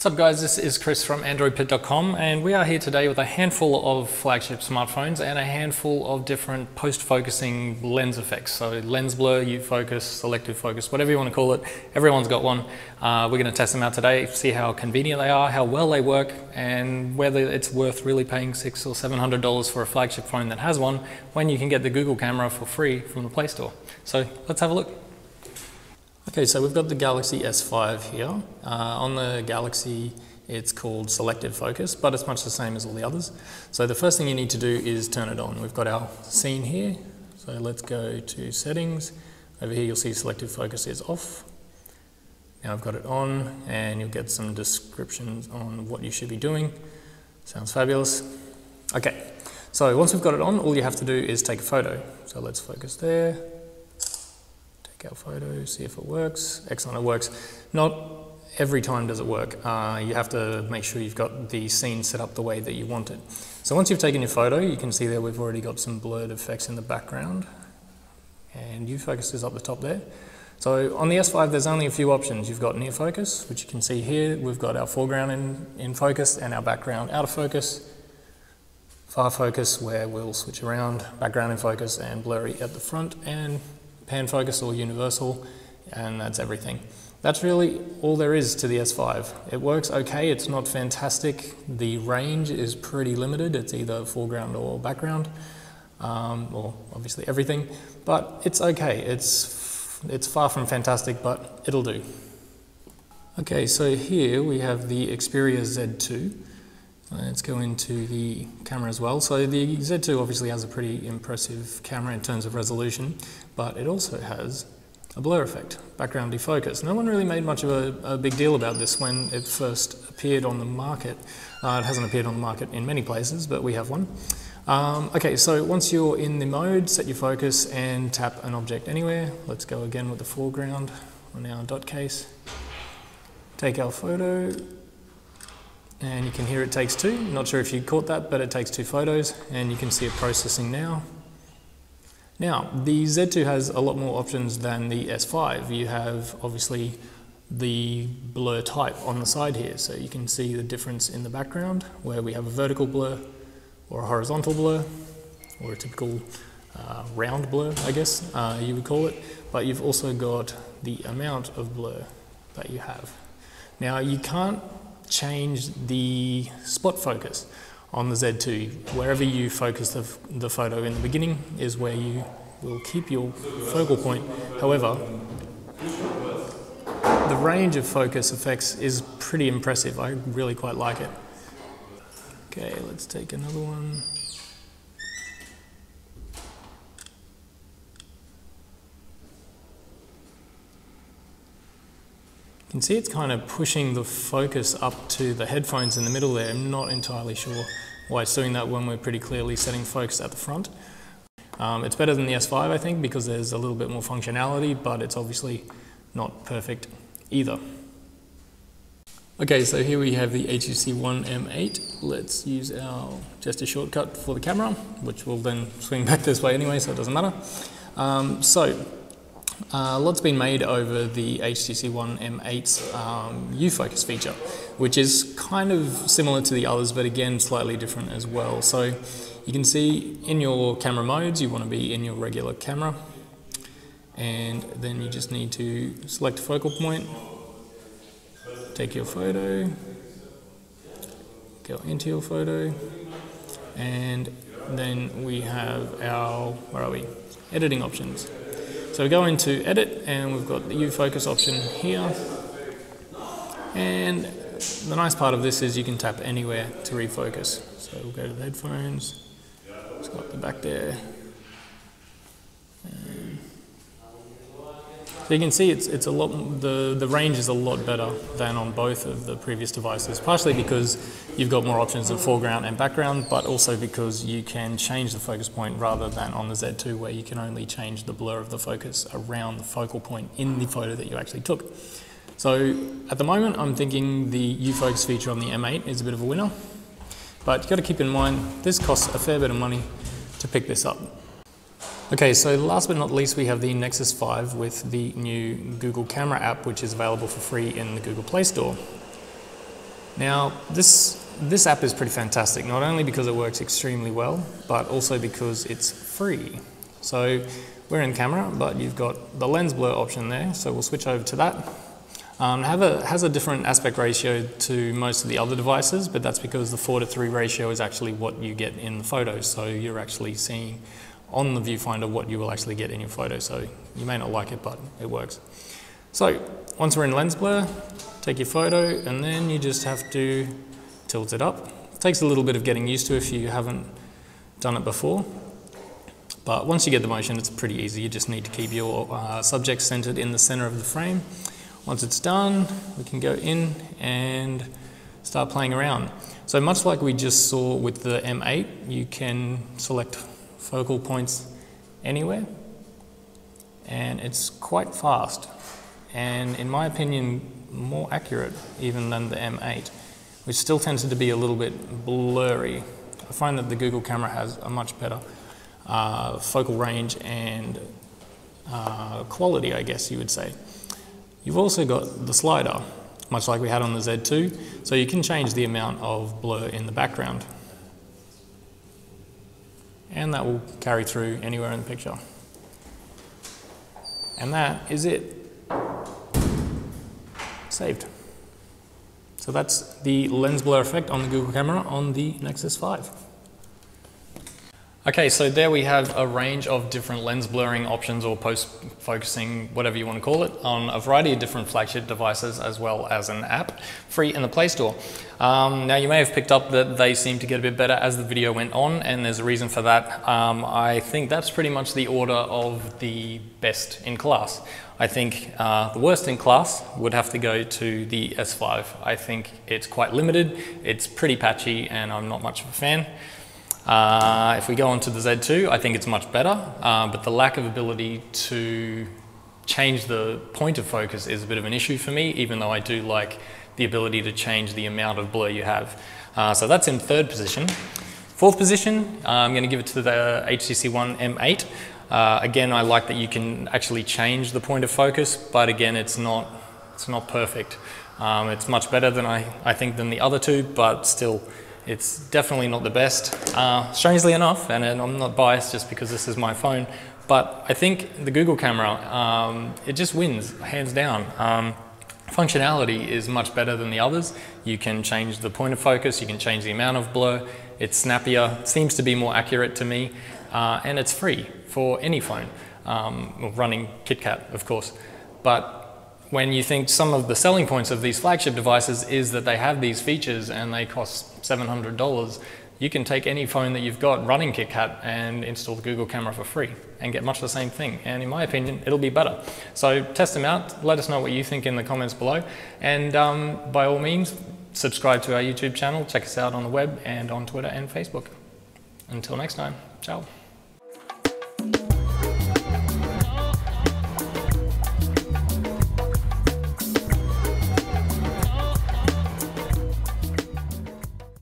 What's up guys, this is Chris from AndroidPIT.com and we are here today with a handful of flagship smartphones and a handful of different post-focusing lens effects. So lens blur, U-focus, selective focus, whatever you want to call it, everyone's got one. We're going to test them out today, see how convenient they are, how well they work, and whether it's worth really paying $600 or $700 for a flagship phone that has one when you can get the Google camera for free from the Play Store. So let's have a look. Okay, so we've got the Galaxy S5 here. On the Galaxy, it's called selective focus, but it's much the same as all the others. So the first thing you need to do is turn it on. We've got our scene here. So let's go to settings. Over here, you'll see selective focus is off. Now I've got it on, and you'll get some descriptions on what you should be doing. Sounds fabulous. Okay, so once we've got it on, all you have to do is take a photo. So let's focus there. Our photo, see if it works. Excellent, it works. Not every time does it work. You have to make sure you've got the scene set up the way that you want it. So once you've taken your photo, you can see there we've already got some blurred effects in the background. And U-focus is up the top there. So on the S5 there's only a few options. You've got near focus, which you can see here. We've got our foreground in focus and our background out of focus. Far focus, where we'll switch around, background in focus and blurry at the front, and pan focus or universal, and that's everything. That's really all there is to the S5. It works okay, it's not fantastic. The range is pretty limited. It's either foreground or background, or obviously everything, but it's okay. It's far from fantastic, but it'll do. Okay, so here we have the Xperia Z2. Let's go into the camera as well. So the Z2 obviously has a pretty impressive camera in terms of resolution, but it also has a blur effect, background defocus. No one really made much of a big deal about this when it first appeared on the market. It hasn't appeared on the market in many places, but we have one. Okay, so once you're in the mode, set your focus and tap an object anywhere. Let's go again with the foreground on our dot case. Take our photo. And you can hear it takes two. Not sure if you caught that, but it takes two photos, and you can see it processing now. Now, the Z2 has a lot more options than the S5. You have, obviously, the blur type on the side here, so you can see the difference in the background, where we have a vertical blur, or a horizontal blur, or a typical round blur, I guess you would call it. But you've also got the amount of blur that you have. Now, you can't change the spot focus on the Z2. Wherever you focus the photo in the beginning is where you will keep your focal point. However, the range of focus effects is pretty impressive. I really quite like it. Okay, let's take another one. You can see it's kind of pushing the focus up to the headphones in the middle there. I'm not entirely sure why it's doing that when we're pretty clearly setting focus at the front. It's better than the S5, I think, because there's a little bit more functionality, but it's obviously not perfect either. Okay, so here we have the HTC One M8. Let's use our gesture shortcut for the camera, which will then swing back this way anyway, so it doesn't matter. A lot's been made over the HTC One M8's U-focus feature, which is kind of similar to the others, but again slightly different as well. So you can see in your camera modes, you want to be in your regular camera, and then you just need to select a focal point, take your photo, go into your photo, and then we have our, where are we, editing options. So we go into edit and we've got the U-focus option here, and the nice part of this is you can tap anywhere to refocus. So we'll go to the headphones, it's got the back there. So you can see it's a lot, the range is a lot better than on both of the previous devices, partially because you've got more options of foreground and background, but also because you can change the focus point rather than on the Z2 where you can only change the blur of the focus around the focal point in the photo that you actually took. So at the moment I'm thinking the U-focus feature on the M8 is a bit of a winner, but you've got to keep in mind this costs a fair bit of money to pick this up. Okay, so last but not least, we have the Nexus 5 with the new Google Camera app, which is available for free in the Google Play Store. Now, this app is pretty fantastic, not only because it works extremely well, but also because it's free. So we're in camera, but you've got the lens blur option there, so we'll switch over to that. Has a different aspect ratio to most of the other devices, but that's because the 4:3 ratio is actually what you get in the photos. So you're actually seeing on the viewfinder what you will actually get in your photo. So you may not like it, but it works. So once we're in lens blur, take your photo and then you just have to tilt it up. It takes a little bit of getting used to if you haven't done it before. But once you get the motion, it's pretty easy. You just need to keep your subject centered in the center of the frame. Once it's done, we can go in and start playing around. So much like we just saw with the M8, you can select focal points anywhere, and it's quite fast. And in my opinion, more accurate even than the M8, which still tends to be a little bit blurry. I find that the Google camera has a much better focal range and quality, I guess you would say. You've also got the slider, much like we had on the Z2, so you can change the amount of blur in the background. And that will carry through anywhere in the picture. And that is it. Saved. So that's the lens blur effect on the Google camera on the Nexus 5. Okay, so there we have a range of different lens blurring options or post-focusing, whatever you want to call it, on a variety of different flagship devices as well as an app, free in the Play Store. Now you may have picked up that they seem to get a bit better as the video went on, and there's a reason for that. I think that's pretty much the order of the best in class. I think the worst in class would have to go to the S5. I think it's quite limited, it's pretty patchy, and I'm not much of a fan. If we go on to the Z2, I think it's much better, but the lack of ability to change the point of focus is a bit of an issue for me, even though I do like the ability to change the amount of blur you have. So that's in third position. Fourth position, I'm going to give it to the HTC One M8. Again, I like that you can actually change the point of focus, but again, it's not perfect. It's much better than I think than the other two, but still, it's definitely not the best. Strangely enough, and I'm not biased just because this is my phone, but I think the Google camera, it just wins, hands down. Functionality is much better than the others. You can change the point of focus, you can change the amount of blur, it's snappier, seems to be more accurate to me, and it's free for any phone, running KitKat, of course. But when you think some of the selling points of these flagship devices is that they have these features and they cost $700, you can take any phone that you've got running KitKat and install the Google camera for free and get much the same thing. And in my opinion, it'll be better. So test them out, let us know what you think in the comments below. And by all means, subscribe to our YouTube channel, check us out on the web and on Twitter and Facebook. Until next time, ciao.